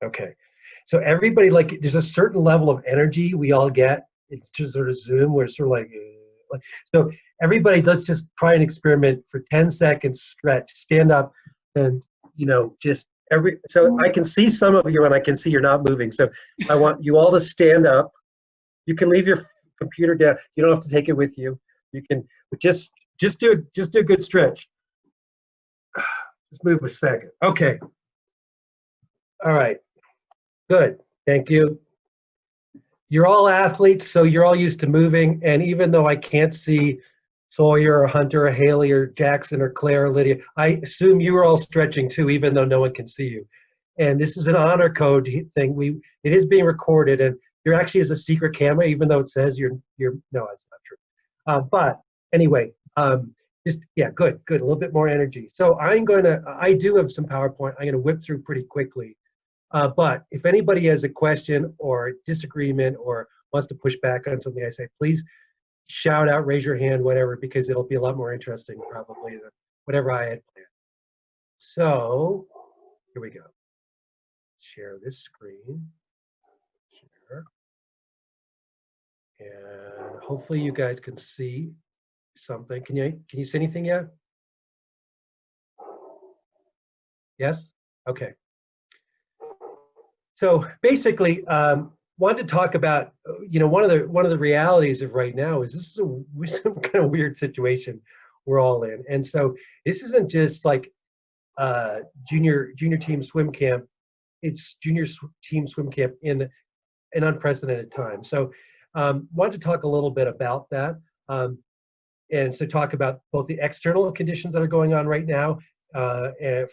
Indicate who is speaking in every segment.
Speaker 1: Okay. So everybody, like, there's a certain level of energy we all get. It's just sort of Zoom where it's sort of like so everybody, let's just try an experiment for 10 seconds, stretch, stand up, and, just so I can see some of you and I can see you're not moving. So I want you all to stand up. You can leave your computer down. You don't have to take it with you. You can just do a good stretch. Just move a second. Okay. All right. Good. Thank you. You're all athletes, so you're all used to moving. And even though I can't see Sawyer or Hunter or Haley or Jackson or Claire or Lydia, I assume you are all stretching too, even though no one can see you. And this is an honor code thing. It is being recorded, and there actually is a secret camera, even though it says you're. No, that's not true. But anyway, just yeah, good. A little bit more energy. So I do have some PowerPoint. I'm gonna whip through pretty quickly. But if anybody has a question or disagreement or wants to push back on something I say, please shout out, raise your hand, whatever, because it'll be a lot more interesting probably than whatever I had planned. So here we go. Share this screen. Share. And hopefully you guys can see something. Can you see anything yet? Yes? Okay. So basically, wanted to talk about, one of the realities of right now is this is some kind of weird situation we're all in. And so this isn't just like junior team swim camp. It's team swim camp in an unprecedented time. So wanted to talk a little bit about that. And so talk about both the external conditions that are going on right now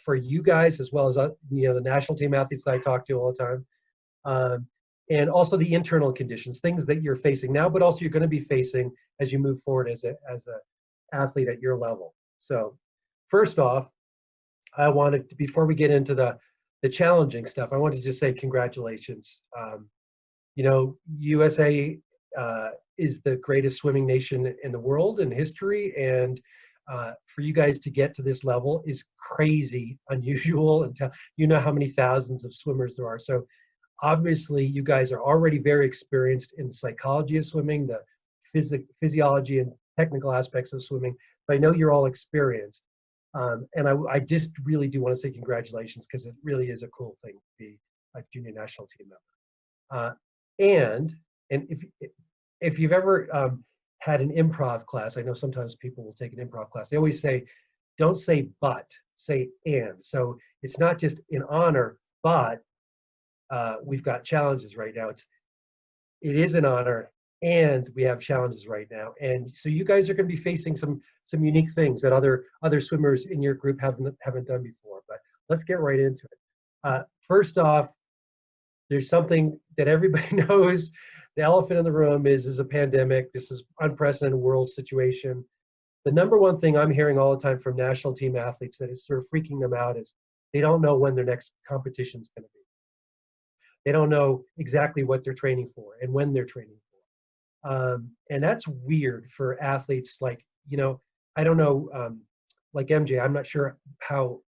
Speaker 1: for you guys, as well as the national team athletes that I talk to all the time, and also the internal conditions, things that you're facing now, but also you're going to be facing as you move forward as a athlete at your level. So first off, I wanted to, before we get into the challenging stuff, I wanted to just say congratulations. USA is the greatest swimming nation in the world in history, and for you guys to get to this level is crazy, unusual, and you know how many thousands of swimmers there are. So obviously you guys are already very experienced in the psychology of swimming, the physiology and technical aspects of swimming, but I know you're all experienced. And I just really do want to say congratulations, because it really is a cool thing to be a junior national team member. And if you've ever had an improv class, I know sometimes people will take an improv class. They always say, don't say but, say and. So it's not just in honor, but we've got challenges right now. It is an honor, and we have challenges right now. And so you guys are going to be facing some unique things that other swimmers in your group haven't done before. But let's get right into it. First off, there's something that everybody knows. The elephant in the room is a pandemic. This is unprecedented world situation. The number one thing I'm hearing all the time from national team athletes that is sort of freaking them out is they don't know when their next competition is going to be. They don't know exactly what they're training for and when they're training for. And that's weird for athletes like, I don't know, like MJ, I'm not sure how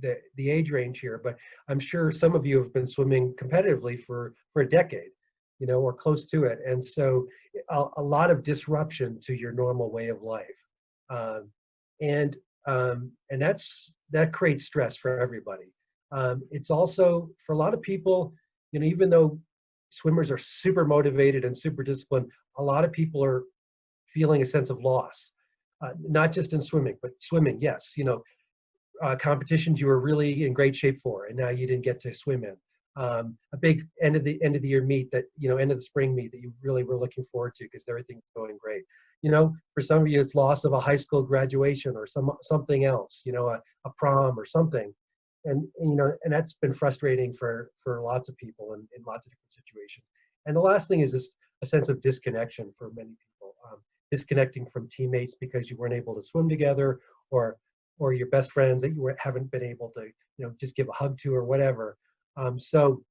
Speaker 1: the age range here, but I'm sure some of you have been swimming competitively for a decade, or close to it. And so a lot of disruption to your normal way of life. And that creates stress for everybody. It's also, for a lot of people, even though swimmers are super motivated and super disciplined, a lot of people are feeling a sense of loss, not just in swimming, but swimming, yes, competitions you were really in great shape for, and now you didn't get to swim in. A big end of the year meet that, end of the spring meet that you really were looking forward to because everything's going great. For some of you, it's loss of a high school graduation or something else, a prom or something. And that's been frustrating for lots of people in lots of different situations. And the last thing is a sense of disconnection for many people, disconnecting from teammates because you weren't able to swim together, or your best friends that you haven't been able to just give a hug to or whatever. So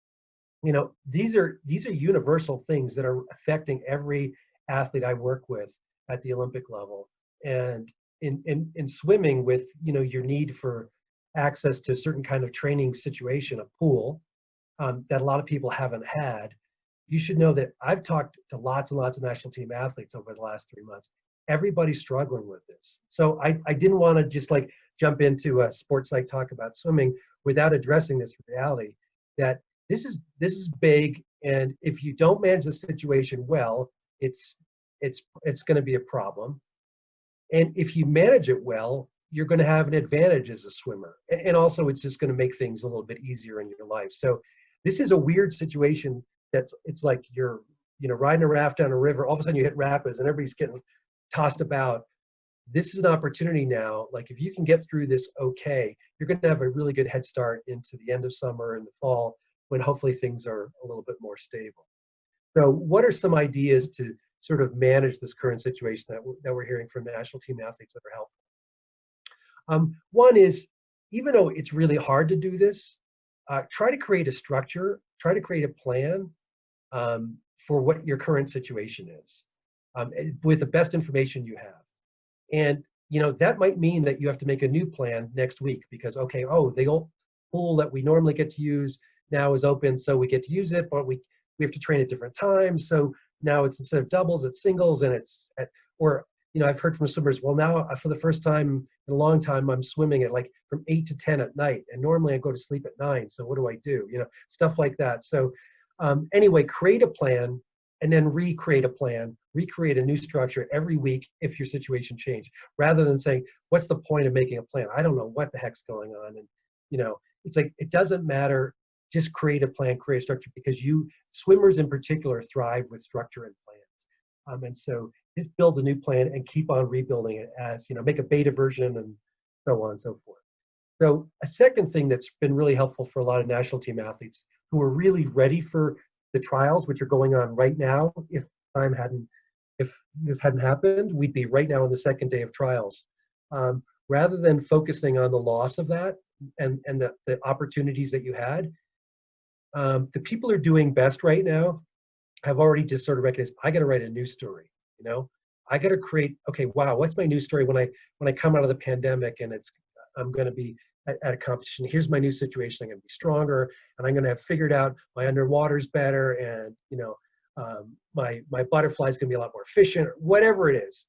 Speaker 1: these are universal things that are affecting every athlete I work with at the Olympic level. And in swimming, with your need for access to a certain kind of training situation, a pool, that a lot of people haven't had. You should know that I've talked to lots and lots of national team athletes over the last 3 months. Everybody's struggling with this. So I didn't want to just like jump into a sports psych talk about swimming without addressing this reality that this is big, and if you don't manage the situation well, it's going to be a problem. And if you manage it well, you're going to have an advantage as a swimmer. And also, it's just going to make things a little bit easier in your life. So this is a weird situation. It's like you're riding a raft down a river. All of a sudden, you hit rapids, and everybody's getting tossed about. This is an opportunity now. Like if you can get through this, okay, you're going to have a really good head start into the end of summer and the fall when hopefully things are a little bit more stable. So, what are some ideas to sort of manage this current situation that we're hearing from national team athletes that are helpful? One is, even though it's really hard to do this, try to create a structure, try to create a plan for what your current situation is with the best information you have. And that might mean that you have to make a new plan next week because, okay, the old pool that we normally get to use now is open, so we get to use it, but we have to train at different times. So now it's instead of doubles, it's singles, and I've heard from swimmers, well, now for the first time in a long time, I'm swimming at like from 8 to 10 at night, and normally I go to sleep at 9. So what do I do? Stuff like that. So anyway, create a plan and then recreate a plan, recreate a new structure every week if your situation changed, rather than saying, what's the point of making a plan? I don't know what the heck's going on. And, it's like, it doesn't matter. Just create a plan, create a structure, because swimmers in particular thrive with structure and plans. And so just build a new plan and keep on rebuilding it as, make a beta version and so on and so forth. So a second thing that's been really helpful for a lot of national team athletes who are really ready for the trials, which are going on right now. If this hadn't happened, we'd be right now on the second day of trials. Rather than focusing on the loss of that and the opportunities that you had, the people who are doing best right now have already just sort of recognized, I got to write a news story. I got to create, okay, wow, what's my news story when I come out of the pandemic and I'm going to be at a competition. Here's my new situation. I'm going to be stronger, and I'm going to have figured out my underwater's better, and my butterfly's going to be a lot more efficient. Whatever it is,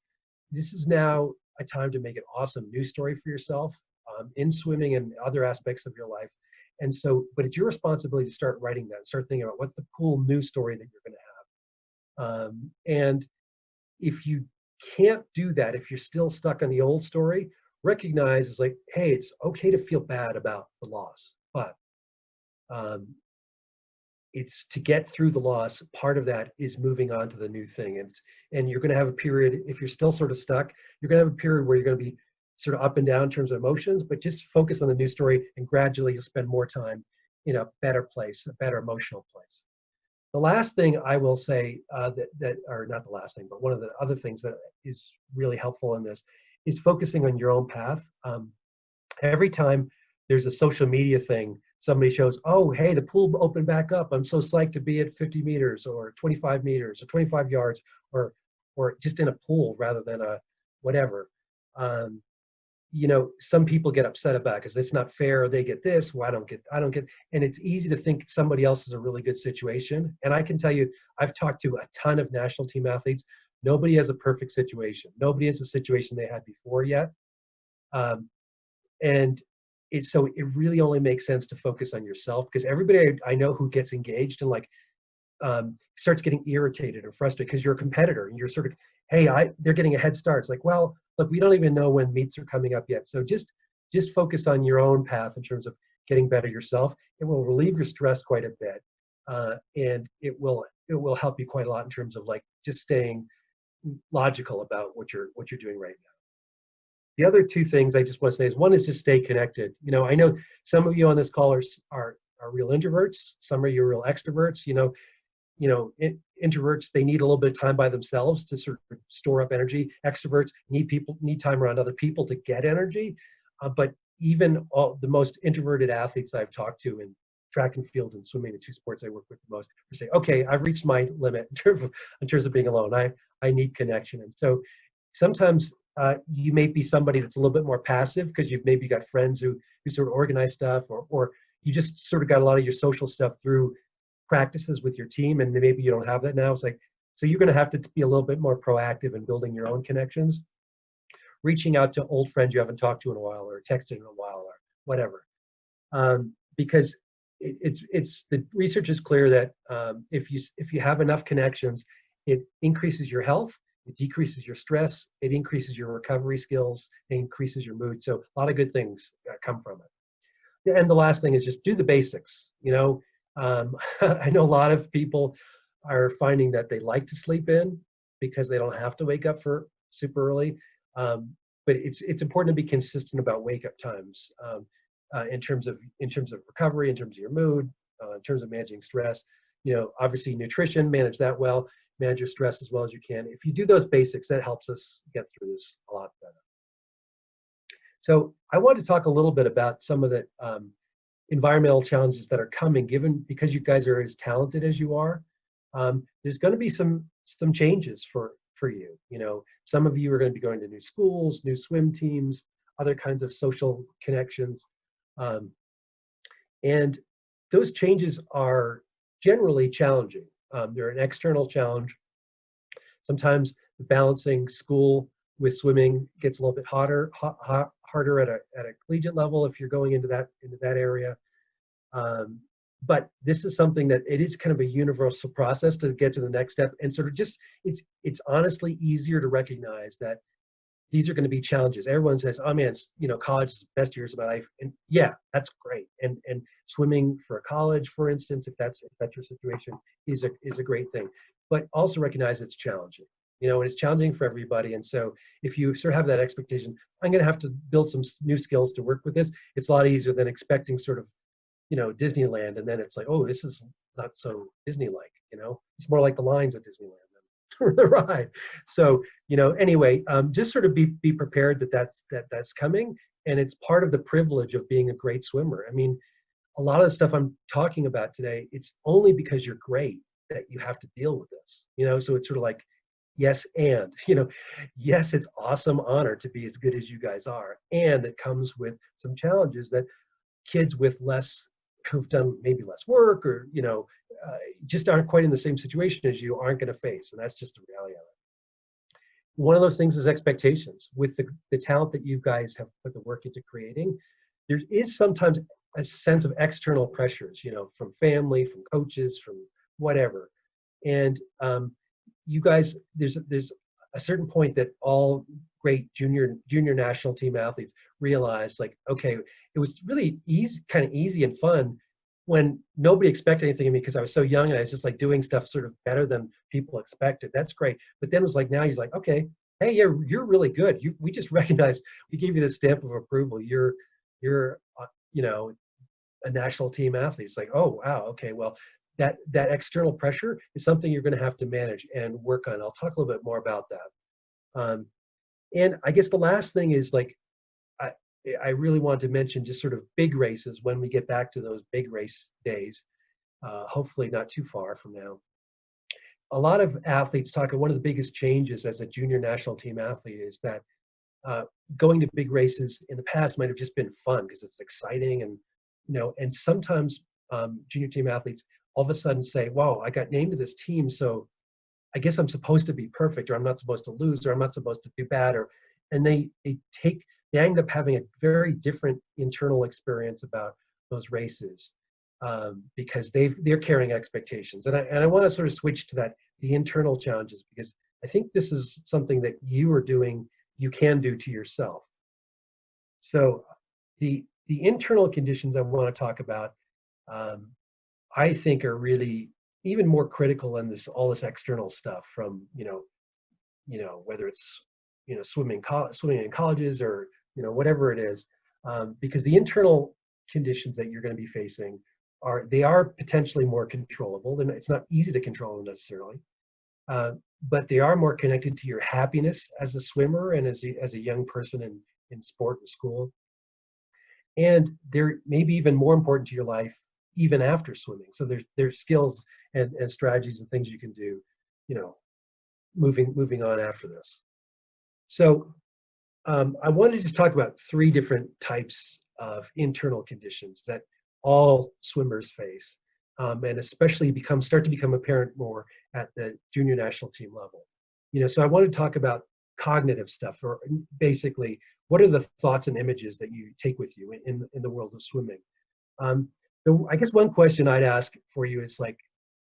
Speaker 1: this is now a time to make an awesome news story for yourself in swimming and other aspects of your life. And so, but it's your responsibility to start writing that, and start thinking about what's the cool news story that you're going to have. And if you can't do that, if you're still stuck on the old story, recognize it's like, hey, it's okay to feel bad about the loss, but it's to get through the loss. Part of that is moving on to the new thing. And you're going to have a period, if you're still sort of stuck, you're going to have a period where you're going to be sort of up and down in terms of emotions, but just focus on the new story, and gradually you'll spend more time in a better place, a better emotional place. The last thing I will say, or not the last thing, but one of the other things that is really helpful in this is focusing on your own path. Every time there's a social media thing, somebody shows, oh, hey, the pool opened back up. I'm so psyched to be at 50 meters or 25 meters or 25 yards or just in a pool rather than a whatever. Some people get upset about it because it's not fair. They get this, well, I don't get, and it's easy to think somebody else is a really good situation. And I can tell you, I've talked to a ton of national team athletes. Nobody has a perfect situation. Nobody has a situation they had before yet. And so it really only makes sense to focus on yourself, because everybody I know who gets engaged and starts getting irritated or frustrated because you're a competitor and you're sort of, hey, they're getting a head start. It's like, well, look, we don't even know when meets are coming up yet. So just focus on your own path in terms of getting better yourself. It will relieve your stress quite a bit. And it will help you quite a lot in terms of just staying logical about what you're doing right now. The other two things I just want to say is, one is just stay connected. I know some of you on this call are real introverts. Some of you are real extroverts. Introverts, they need a little bit of time by themselves to sort of store up energy. Extroverts need time around other people to get energy. But even the most introverted athletes I've talked to in track and field and swimming, the two sports I work with the most, say, okay, I've reached my limit in terms of being alone. I need connection. And so sometimes you may be somebody that's a little bit more passive because you've maybe got friends who sort of organize stuff, or you just sort of got a lot of your social stuff through practices with your team, and maybe you don't have that now. It's like, so you're going to have to be a little bit more proactive in building your own connections, reaching out to old friends you haven't talked to in a while, or texted in a while, or whatever. Because it's the research is clear that if you have enough connections, it increases your health, it decreases your stress, it increases your recovery skills, it increases your mood. So a lot of good things come from it. And the last thing is just do the basics. I know a lot of people are finding that they like to sleep in because they don't have to wake up for super early. But it's important to be consistent about wake up times. In terms of recovery, in terms of your mood, in terms of managing stress. Obviously nutrition, manage that well, manage your stress as well as you can. If you do those basics, that helps us get through this a lot better. So I want to talk a little bit about some of the environmental challenges that are coming, because you guys are as talented as you are. There's going to be some changes for you. Some of you are going to be going to new schools, new swim teams, other kinds of social connections. And those changes are generally challenging. They're an external challenge. Sometimes balancing school with swimming gets a little bit harder at a collegiate level if you're going into that area. But this is something that it is kind of a universal process to get to the next step, and sort of just it's honestly easier to recognize that these are going to be challenges. Everyone says, "Oh man, college is the best years of my life," and yeah, that's great. And swimming for a college, for instance, if that's your situation, is a great thing. But also recognize it's challenging, and it's challenging for everybody. And so if you sort of have that expectation, I'm going to have to build some new skills to work with this, it's a lot easier than expecting sort of, Disneyland, and then it's like, oh, this is not so Disney-like. It's more like the lines at Disneyland for the ride. So, anyway, just sort of be prepared that's coming, and it's part of the privilege of being a great swimmer. I mean, a lot of the stuff I'm talking about today, it's only because you're great that you have to deal with this. So it's sort of like, yes, and yes, it's awesome honor to be as good as you guys are, and it comes with some challenges that kids who've done maybe less work, or just aren't quite in the same situation as you, aren't going to face. And that's just the reality of it. One of those things is expectations. With the talent that you guys have put the work into creating, there is sometimes a sense of external pressures, from family, from coaches, from whatever. And you guys, there's a certain point that all great junior national team athletes realize, like, okay, it was really kind of easy and fun when nobody expected anything of me because I was so young and I was just like doing stuff sort of better than people expected. That's great. But then it was like, now you're like, okay, hey, you're really good. We just recognized, we gave you the stamp of approval. You're a national team athlete. It's like, oh wow, okay, well, that external pressure is something you're going to have to manage and work on. I'll talk a little bit more about that. And I guess the last thing is, like, I really want to mention just sort of big races when we get back to those big race days, hopefully not too far from now. A lot of athletes talk, one of the biggest changes as a junior national team athlete is that going to big races in the past might have just been fun because it's exciting, and sometimes junior team athletes all of a sudden say, wow, I got named to this team, so I guess I'm supposed to be perfect, or I'm not supposed to lose, or I'm not supposed to do bad, and they end up having a very different internal experience about those races because they're carrying expectations. And I want to sort of switch to the internal challenges, because I think this is something that you can do to yourself. So the internal conditions I want to talk about, I think, are really even more critical than all this external stuff from, whether it's, swimming in colleges or, whatever it is, because the internal conditions that you're going to be facing are potentially more controllable. And it's not easy to control them necessarily, but they are more connected to your happiness as a swimmer and as a young person in sport and school. And they're maybe even more important to your life even after swimming. So there's skills and strategies and things you can do, moving on after this. So I wanted to just talk about 3 different types of internal conditions that all swimmers face, and especially start to become apparent more at the junior national team level. So I want to talk about cognitive stuff, or basically, what are the thoughts and images that you take with you in the world of swimming? Um, I guess one question I'd ask for you is like,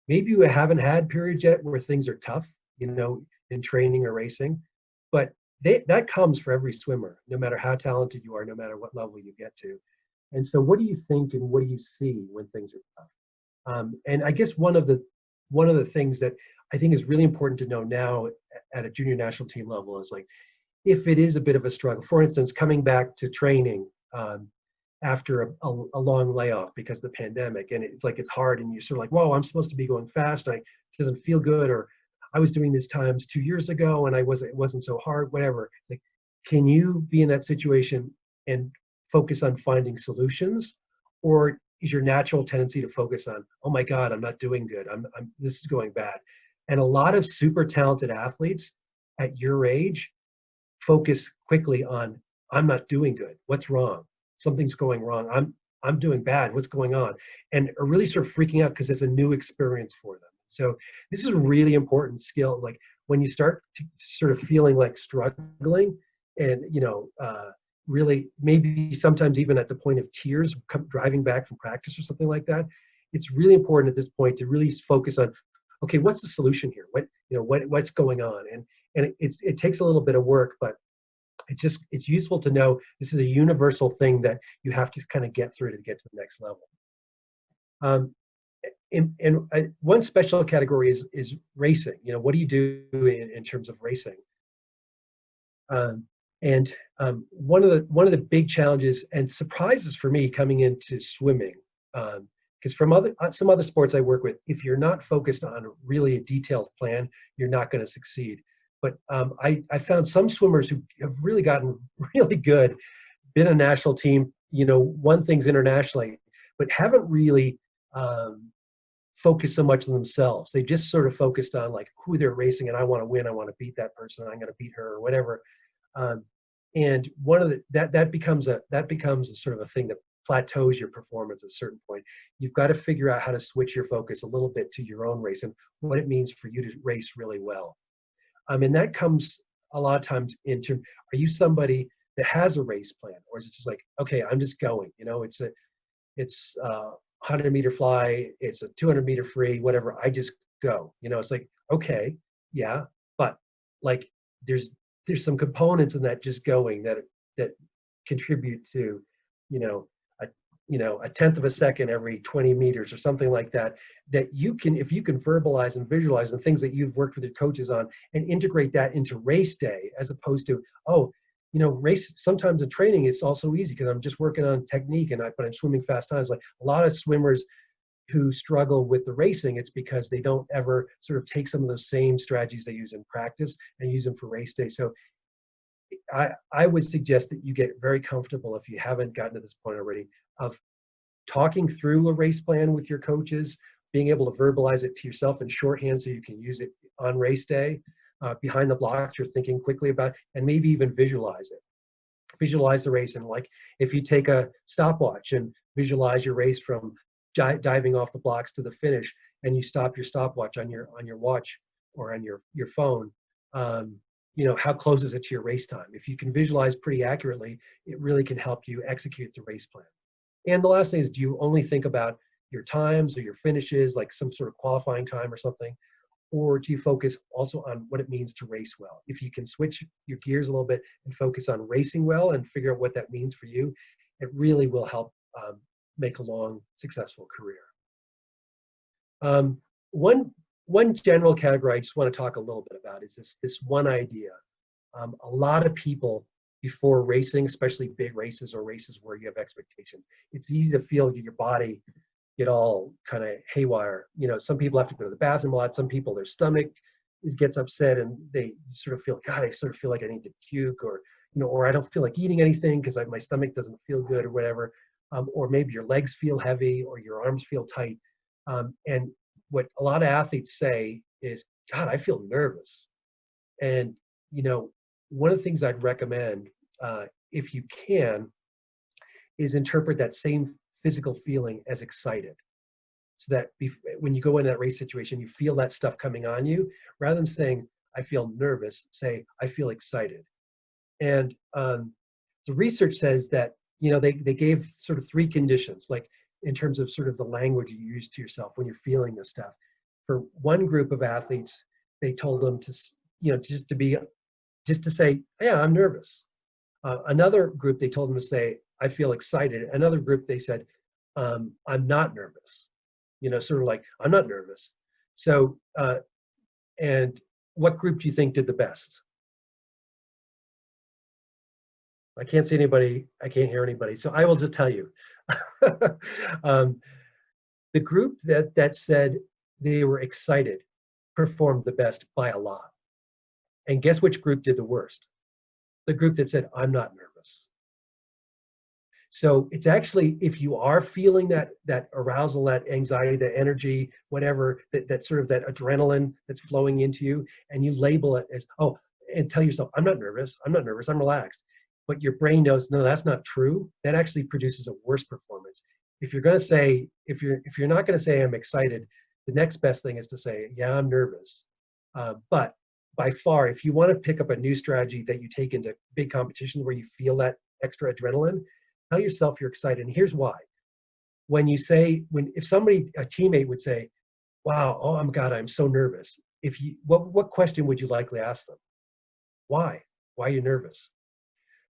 Speaker 1: maybe you haven't had periods yet where things are tough, in training or racing, but that comes for every swimmer, no matter how talented you are, no matter what level you get to. And so, what do you think, and what do you see when things are tough? And I guess one of the things that I think is really important to know now at a junior national team level is like, if it is a bit of a struggle, for instance, coming back to training after a long layoff because of the pandemic, and it's like it's hard, and you're sort of like, whoa, I'm supposed to be going fast, it doesn't feel good, or I was doing this times 2 years ago and it wasn't so hard, whatever. It's like, can you be in that situation and focus on finding solutions, or is your natural tendency to focus on, oh my God, I'm not doing good, this is going bad? And a lot of super talented athletes at your age focus quickly on, I'm not doing good, what's wrong, something's going wrong, I'm doing bad, what's going on, and are really sort of freaking out because it's a new experience for them. So this is a really important skill. Like when you start to sort of feeling like struggling, and really maybe sometimes even at the point of tears driving back from practice or something like that, it's really important at this point to really focus on, okay, what's the solution here, what's going on? And it takes a little bit of work, but it's useful to know this is a universal thing that you have to kind of get through to get to the next level. And one special category is racing. What do you do in terms of racing? And one of the big challenges and surprises for me coming into swimming, because from some other sports I work with, if you're not focused on really a detailed plan, you're not going to succeed. But I found some swimmers who have really gotten really good, been a national team, won things internationally, but haven't really focused so much on themselves. They just sort of focused on like who they're racing, and I want to win, I want to beat that person, I'm going to beat her or whatever. And one of that becomes a sort of a thing that plateaus your performance at a certain point. You've got to figure out how to switch your focus a little bit to your own race and what it means for you to race really well. And that comes a lot of times into, are you somebody that has a race plan, or is it just like, okay, I'm just going, it's a 100-meter fly, it's a 200-meter free, whatever, I just go, it's like, okay, yeah, but like there's some components in that just going that contribute to, a tenth of a second every 20 meters or something like that, that you can, if you can verbalize and visualize and things that you've worked with your coaches on and integrate that into race day, as opposed to, race, sometimes in training it's also easy because I'm just working on technique but I'm swimming fast times. Like a lot of swimmers who struggle with the racing, it's because they don't ever sort of take some of those same strategies they use in practice and use them for race day. So I would suggest that you get very comfortable, if you haven't gotten to this point already, of talking through a race plan with your coaches, being able to verbalize it to yourself in shorthand so you can use it on race day. Behind the blocks, you're thinking quickly about, and maybe even visualize it. Visualize the race, and like if you take a stopwatch and visualize your race from diving off the blocks to the finish, and you stop your stopwatch on your watch or on your phone, how close is it to your race time? If you can visualize pretty accurately, it really can help you execute the race plan. And the last thing is, do you only think about your times or your finishes, like some sort of qualifying time or something? Or do you focus also on what it means to race well? If you can switch your gears a little bit and focus on racing well and figure out what that means for you, it really will help make a long, successful career. One general category I just want to talk a little bit about is this one idea. A lot of people before racing, especially big races or races where you have expectations, it's easy to feel your body get all kind of haywire. Some people have to go to the bathroom a lot. Some people, their stomach gets upset and they sort of feel, God, I sort of feel like I need to puke, or I don't feel like eating anything because my stomach doesn't feel good or whatever. Or maybe your legs feel heavy or your arms feel tight. And what a lot of athletes say is, God, I feel nervous. And, one of the things I'd recommend, if you can, is interpret that same physical feeling as excited. So that when you go into that race situation, you feel that stuff coming on you, rather than saying, I feel nervous, say, I feel excited. And the research says that, they gave sort of 3 conditions, like in terms of sort of the language you use to yourself when you're feeling this stuff. For one group of athletes, they told them to, just to say, yeah, I'm nervous. Another group, they told them to say, I feel excited. Another group, they said, I'm not nervous. Sort of like, I'm not nervous. So, and what group do you think did the best? I can't see anybody. I can't hear anybody. So I will just tell you. um, the group that said they were excited performed the best by a lot. And guess which group did the worst? The group that said, I'm not nervous. So it's actually, if you are feeling that arousal, that anxiety, that energy, whatever, that sort of that adrenaline that's flowing into you, and you label it as, oh, and tell yourself, I'm not nervous, I'm relaxed. But your brain knows, no, that's not true. That actually produces a worse performance. If you're going to say, if you're not going to say I'm excited, the next best thing is to say, yeah, I'm nervous. But by far, if you want to pick up a new strategy that you take into big competitions where you feel that extra adrenaline, tell yourself you're excited. And here's why. If somebody, a teammate would say, wow, oh my God, I'm so nervous. What question would you likely ask them? Why? Why are you nervous?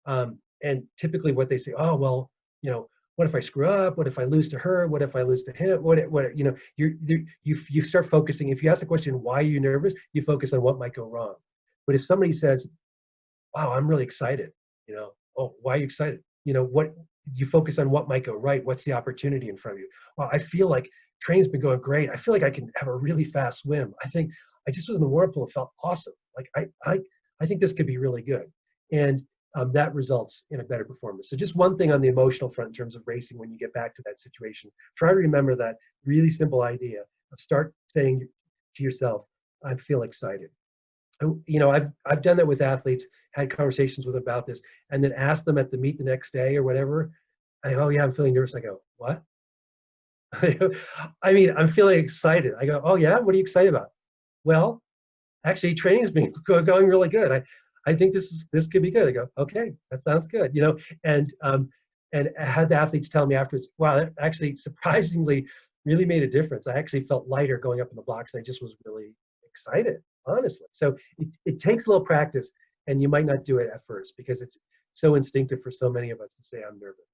Speaker 1: And typically what they say, oh, well, what if I screw up? What if I lose to her? What if I lose to him? You start focusing. If you ask the question, why are you nervous? You focus on what might go wrong. But if somebody says, wow, I'm really excited, oh, why are you excited? What you focus on what might go right. What's the opportunity in front of you? Well, I feel like training's been going great. I feel like I can have a really fast swim. I think I just was in the whirlpool. It felt awesome. Like I think this could be really good. And that results in a better performance. So just one thing on the emotional front in terms of racing, when you get back to that situation, try to remember that really simple idea of start saying to yourself, I feel excited. I've done that with athletes, had conversations with them about this, and then asked them at the meet the next day or whatever. Oh yeah, I'm feeling nervous. I go, what? I mean, I'm feeling excited. I go, oh yeah, what are you excited about? Well, actually, training's been going really good. I think this could be good. I go, okay, that sounds good. And I had the athletes tell me afterwards, wow, that actually surprisingly really made a difference. I actually felt lighter going up in the blocks. I just was really excited, honestly. So it takes a little practice, and you might not do it at first because it's so instinctive for so many of us to say I'm nervous.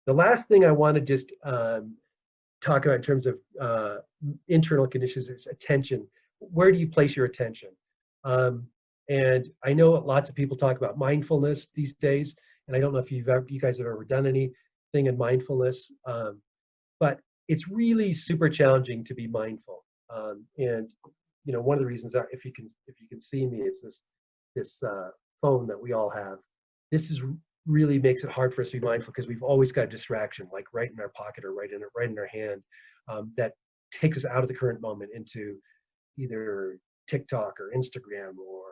Speaker 1: The last thing I want to just talk about in terms of internal conditions is attention. Where do you place your attention? And I know lots of people talk about mindfulness these days, and I don't know if you guys have ever done anything in mindfulness, but it's really super challenging to be mindful. And one of the reasons that if you can see me, is this phone that we all have. This is really makes it hard for us to be mindful because we've always got a distraction, like right in our pocket or right in our hand, that takes us out of the current moment into either TikTok or Instagram or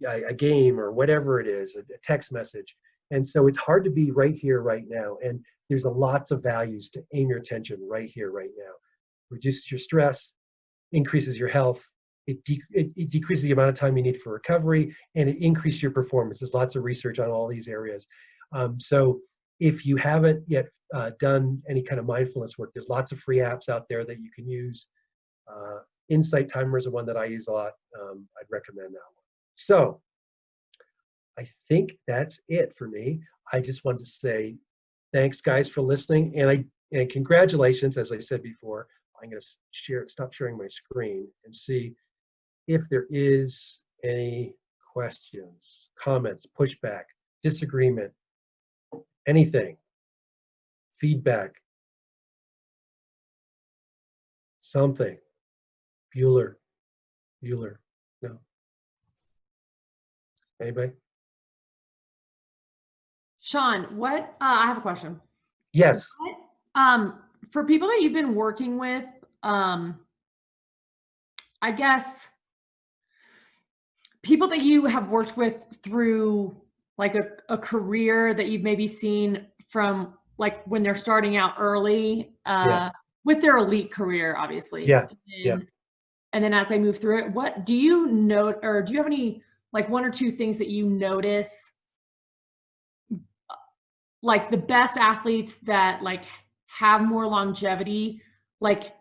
Speaker 1: a game or whatever it is, a text message. And so it's hard to be right here, right now. And there's lots of values to aim your attention right here, right now. Reduces your stress, increases your health, it decreases the amount of time you need for recovery, and it increases your performance. There's lots of research on all these areas. So if you haven't yet done any kind of mindfulness work, there's lots of free apps out there that you can use. Insight Timer is the one that I use a lot. I'd recommend that one. So I think that's it for me. I just want to say thanks, guys, for listening, and congratulations. As I said before, I'm going to stop sharing my screen and see if there is any questions, comments, pushback, disagreement, anything, feedback, something. Bueller, no. Anybody?
Speaker 2: Sean, I have a question.
Speaker 1: Yes.
Speaker 2: For people that you've been working with, I guess people that you have worked with through like a career that you've maybe seen from like when they're starting out early,
Speaker 1: Yeah,
Speaker 2: with their elite career, obviously.
Speaker 1: yeah, yeah,
Speaker 2: And then as they move through it, what do you note, or do you have any like one or two things that you notice, like the best athletes that like have more longevity, like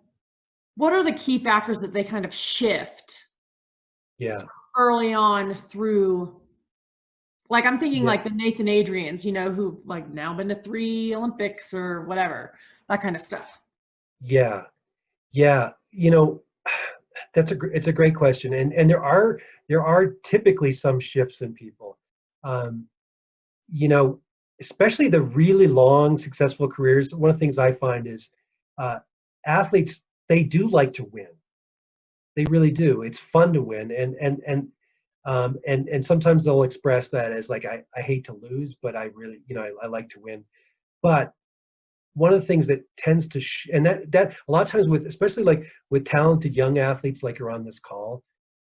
Speaker 2: what are the key factors that they kind of shift
Speaker 1: yeah,
Speaker 2: early on through, like I'm thinking
Speaker 1: yeah,
Speaker 2: like the Nathan Adrians, you know, who like now been to 3 Olympics or whatever, that kind of stuff.
Speaker 1: yeah, yeah. It's a great question, and there are typically some shifts in people. Um, you know, Especially the really long, successful careers. One of the things I find is uh, athletes, they do like to win. They really do. It's fun to win, and sometimes they'll express that as like, I hate to lose, but I really, I like to win. But one of the things that tends to and that a lot of times, with especially like with talented young athletes like are on this call,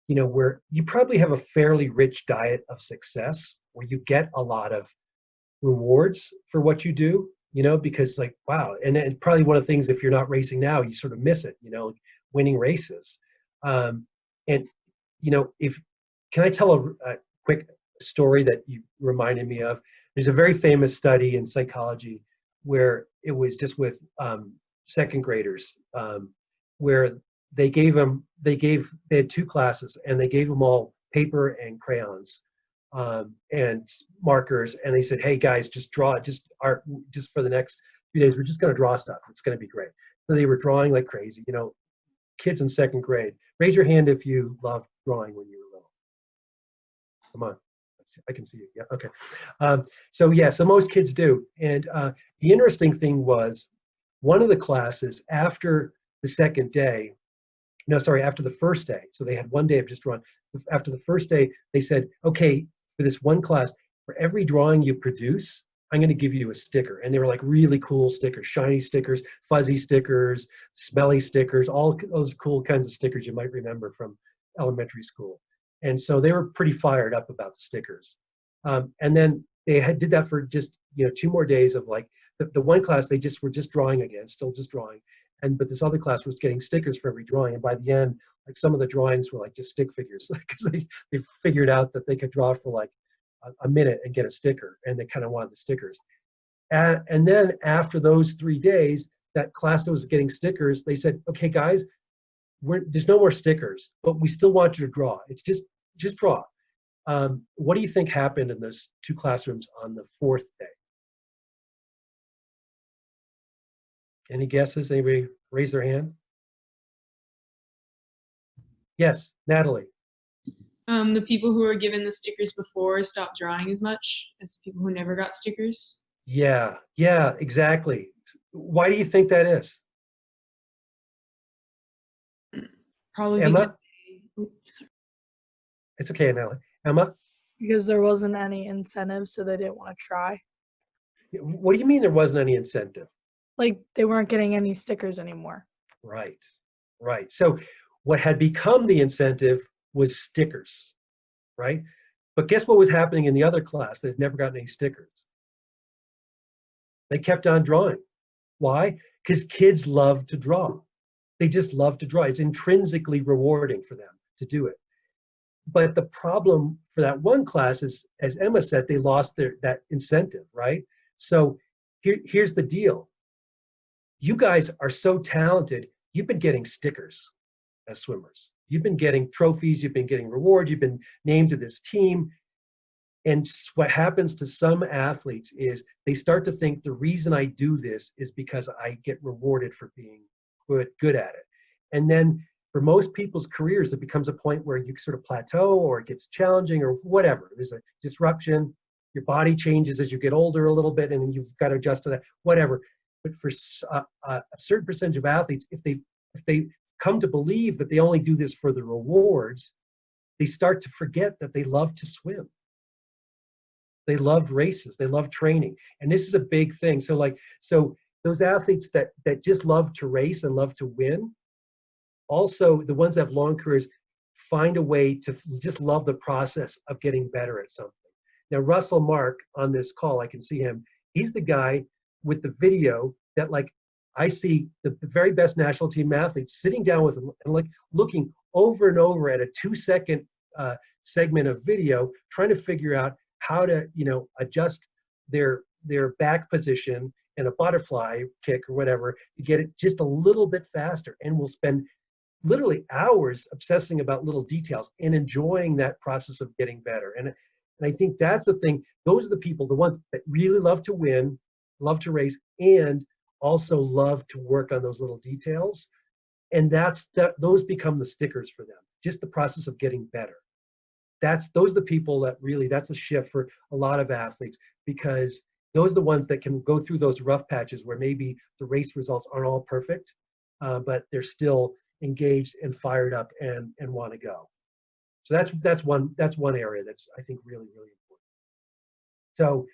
Speaker 1: where you probably have a fairly rich diet of success, where you get a lot of rewards for what you do, because like, wow. And probably one of the things, if you're not racing now, you sort of miss it, winning races. um, and if can I tell a quick story that you reminded me of? There's a very famous study in psychology where it was just with second graders, where they had two classes, and they gave them all paper and crayons, and markers, and they said, hey guys, just draw, just art, just for the next few days, we're just going to draw stuff, it's going to be great. So they were drawing like crazy. Kids in second grade, raise your hand if you loved drawing when you were little. Come on. I can see you. Yeah. Okay. So most kids do. And the interesting thing was, one of the classes after the second day, no, sorry, after the first day. So they had one day of just drawing. After the first day, they said, okay, for this one class, for every drawing you produce, I'm going to give you a sticker. And they were like really cool stickers, shiny stickers, fuzzy stickers, smelly stickers, all those cool kinds of stickers you might remember from elementary school. And so they were pretty fired up about the stickers. And then they did that for just 2 more days of like the one class, they just were just drawing again, still just drawing. But this other class was getting stickers for every drawing. And by the end, like some of the drawings were like just stick figures, because they figured out that they could draw for like a minute and get a sticker, and they kind of wanted the stickers. And then after those 3 days, that class that was getting stickers, they said, okay, guys, there's no more stickers, but we still want you to draw. It's just draw. What do you think happened in those two classrooms on the fourth day? Any guesses? Anybody raise their hand? Yes, Natalie.
Speaker 3: The people who were given the stickers before stopped drawing as much as the people who never got stickers.
Speaker 1: Yeah, exactly. Why do you think that is?
Speaker 3: Probably
Speaker 1: Emma?
Speaker 3: because
Speaker 1: It's okay, Natalie. Emma?
Speaker 4: Because there wasn't any incentive, so they didn't want to try.
Speaker 1: What do you mean there wasn't any incentive?
Speaker 4: Like they weren't getting any stickers anymore.
Speaker 1: Right. So what had become the incentive was stickers, right? But guess what was happening in the other class that had never gotten any stickers? They kept on drawing. Why? Because kids love to draw. They just love to draw. It's intrinsically rewarding for them to do it. But the problem for that one class is, as Emma said, they lost that incentive, right? So here's the deal. You guys are so talented. You've been getting stickers as swimmers. You've been getting trophies. You've been getting rewards. You've been named to this team. And what happens to some athletes is they start to think the reason I do this is because I get rewarded for being good at it. And then for most people's careers, it becomes a point where you sort of plateau, or it gets challenging, or whatever. There's a disruption. Your body changes as you get older a little bit, and then you've got to adjust to that, whatever. But for a certain percentage of athletes, if they come to believe that they only do this for the rewards, they start to forget that they love to swim. They love races. They love training. And this is a big thing. So those athletes that just love to race and love to win, also the ones that have long careers, find a way to just love the process of getting better at something. Now, Russell Mark on this call, I can see him. He's the guy with the video that like I see the very best national team athletes sitting down with him and like looking over and over at a 2-second segment of video, trying to figure out how to, you know, adjust their back position and a butterfly kick or whatever to get it just a little bit faster. And we'll spend literally hours obsessing about little details and enjoying that process of getting better. And I think that's the thing. Those are the people, the ones that really love to win, love to race, and also love to work on those little details. And those become the stickers for them. Just the process of getting better. Those are the people that really, that's a shift for a lot of athletes, because those are the ones that can go through those rough patches where maybe the race results aren't all perfect, but they're still engaged and fired up and want to go. So that's one area that's, I think, really, really important. So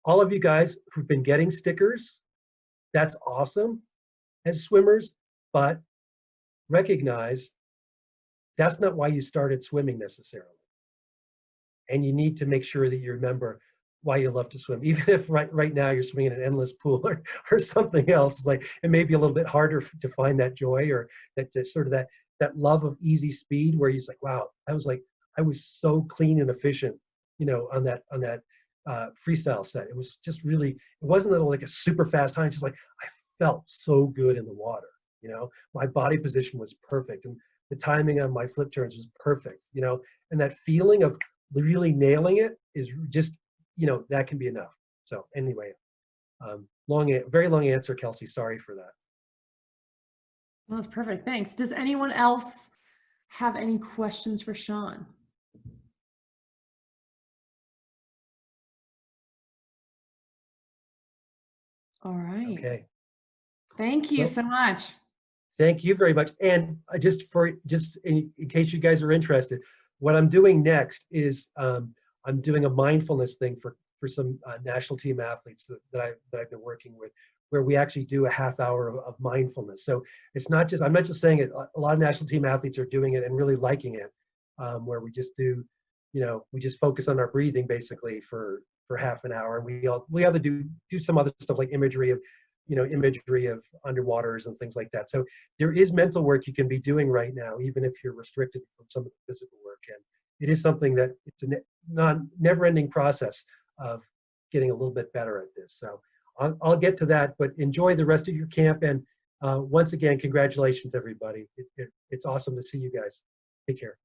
Speaker 1: all of you guys who've been getting stickers, that's awesome as swimmers, but recognize that's not why you started swimming necessarily. And you need to make sure that you remember why you love to swim, even if right now you're swimming in an endless pool or something else. It's like it may be a little bit harder to find that joy, or that sort of that love of easy speed, where you're just like, wow, I was so clean and efficient, you know, on that freestyle set. It was just really, it wasn't like a super fast time. Just like I felt so good in the water. You know, my body position was perfect, and the timing on my flip turns was perfect. You know, and that feeling of really nailing it is just, you know, that can be enough. So anyway, very long answer, Kelsey. Sorry for that.
Speaker 2: Well, that's perfect. Thanks. Does anyone else have any questions for Sean? All right.
Speaker 1: Okay.
Speaker 2: Thank you so much.
Speaker 1: Thank you very much. And just in case you guys are interested, what I'm doing next is I'm doing a mindfulness thing for some national team athletes that I've been working with, where we actually do a half hour of mindfulness. So it's not just, I'm not just saying it, a lot of national team athletes are doing it and really liking it, where we just do, you know, we just focus on our breathing basically for half an hour. And we other do some other stuff like imagery of underwaters and things like that. So there is mental work you can be doing right now, even if you're restricted from some of the physical work. And it is something that it's a never-ending process of getting a little bit better at this. So I'll get to that, but enjoy the rest of your camp. And once again, congratulations, everybody. It's awesome to see you guys. Take care.